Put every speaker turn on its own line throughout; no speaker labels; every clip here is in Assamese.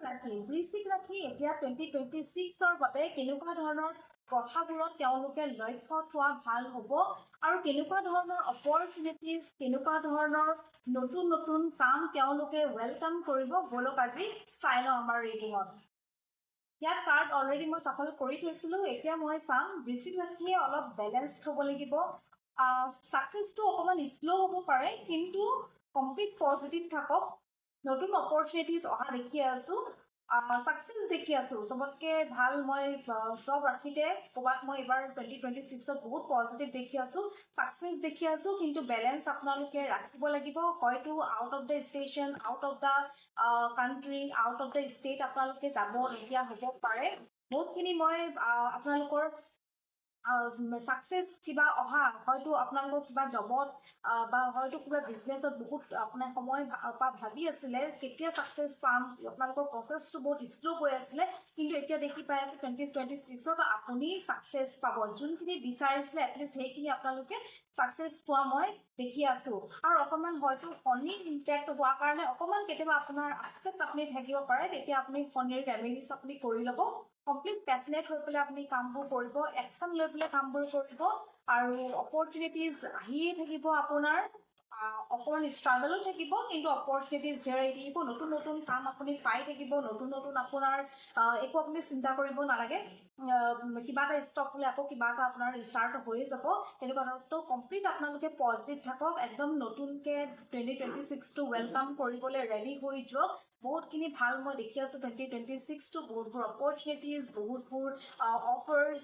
বৃশ্চিক ৰাশি এতিয়া 2026ৰ বাবে কেনেকুৱা ধৰণৰ কথাবোৰত তেওঁলোকে লক্ষ্য থোৱা ভাল হ'ব আৰু কেনেকুৱা ধৰণৰ অপৰচুনিটিজ কেনেকুৱা ধৰণৰ নতুন নতুন কাম তেওঁলোকে ৱেলকাম কৰিব বলক আজি চাই লওঁ আমাৰ ৰিডিঙত। ইয়াত কাৰ্ড অলৰেডি মই চাফল কৰি থৈছিলোঁ। এতিয়া মই চাম বৃশ্চিক ৰাশিয়ে অলপ বেলেঞ্চ হ'ব লাগিব। ছাকচেছটো অকণমান শ্ল' হ'ব পাৰে কিন্তু কমপ্লিট পজিটিভ থাকক। নতুন অপৰচুনিটিজ অহা দেখি আছোঁ। ছাকচেছ দেখি আছোঁ চবতকৈ ভাল। মই চব ৰাশিতে ক'ৰবাত মই এইবাৰ 2026ত বহুত পজিটিভ দেখি আছোঁ, ছাকচেছ দেখি আছোঁ, কিন্তু বেলেঞ্চ আপোনালোকে ৰাখিব লাগিব। হয়তো out of the station, out of the country, out of the state আপোনালোকে যাবলগীয়া হ'ব পাৰে। বহুতখিনি মই আপোনালোকৰ ছাকচেছ কিবা অহা, হয়তো আপোনালোকৰ কিবা জবত বা হয়তো কিবা বিজনেছত বহুত আপোনাৰ সময় ভাবি আছিলে কেতিয়া ছাকচেছ পাম, আপোনালোকৰ প্ৰচেছটো বহুত শ্ল' হৈ আছিলে, কিন্তু এতিয়া দেখি পাই আছোঁ 2026ত আপুনি ছাকচেছ পাব। যোনখিনি বিচাৰিছিলে এটলিষ্ট সেইখিনি আপোনালোকে ছাকচেছ পোৱা মই দেখি আছোঁ। আৰু অকণমান হয়তো শনিৰ ইম্পেক্ট হোৱাৰ কাৰণে অকণমান কেতিয়াবা আপোনাৰ আপছেট আপুনি থাকিব পাৰে, তেতিয়া আপুনি শনিৰ ৰেমেডিজ আপুনি কৰি ল'ব। কমপ্লিট পেচনেট হৈ পেলাই আপুনি কামবোৰ কৰিব, একশ্যন লৈ পেলাই কামবোৰ কৰিব আৰু অপৰচুনিটিজ আহিয়ে থাকিব আপোনাৰ। অকণমান ষ্ট্ৰাগলো থাকিব কিন্তু অপৰচুনিটিজ হেৰাই থাকিব। নতুন নতুন কাম আপুনি পাই থাকিব, নতুন নতুন আপোনাৰ একো আপুনি চিন্তা কৰিব নালাগে। কিবা এটা ষ্টপ হ'লে আকৌ কিবা এটা আপোনাৰ ষ্টাৰ্ট হৈয়ে যাব। তেনেকুৱা ধৰণটো কমপ্লিট আপোনালোকে পজিটিভ থাকক। একদম নতুনকৈ 2026টো ৱেলকাম কৰিবলৈ ৰেডি হৈ যাওক। বহুতখিনি ভাল মই দেখি আছোঁ 2026টো। বহুতবোৰ অপৰচুনিটিজ, বহুতবোৰ অফাৰ্ছ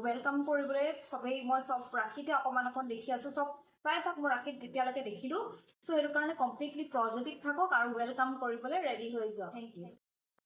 ৱেলকাম কৰিবলৈ চবেই মই চব ৰাশিতে অকণমান দেখি আছোঁ। চব প্ৰায়ভাগ মই ৰাশিত এতিয়ালৈকে দেখিলোঁ। চ' সেইটো কাৰণে কমপ্লিটলি পজিটিভ থাকক আৰু ৱেলকাম কৰিবলৈ ৰেডি হৈ যোৱা। Thank U.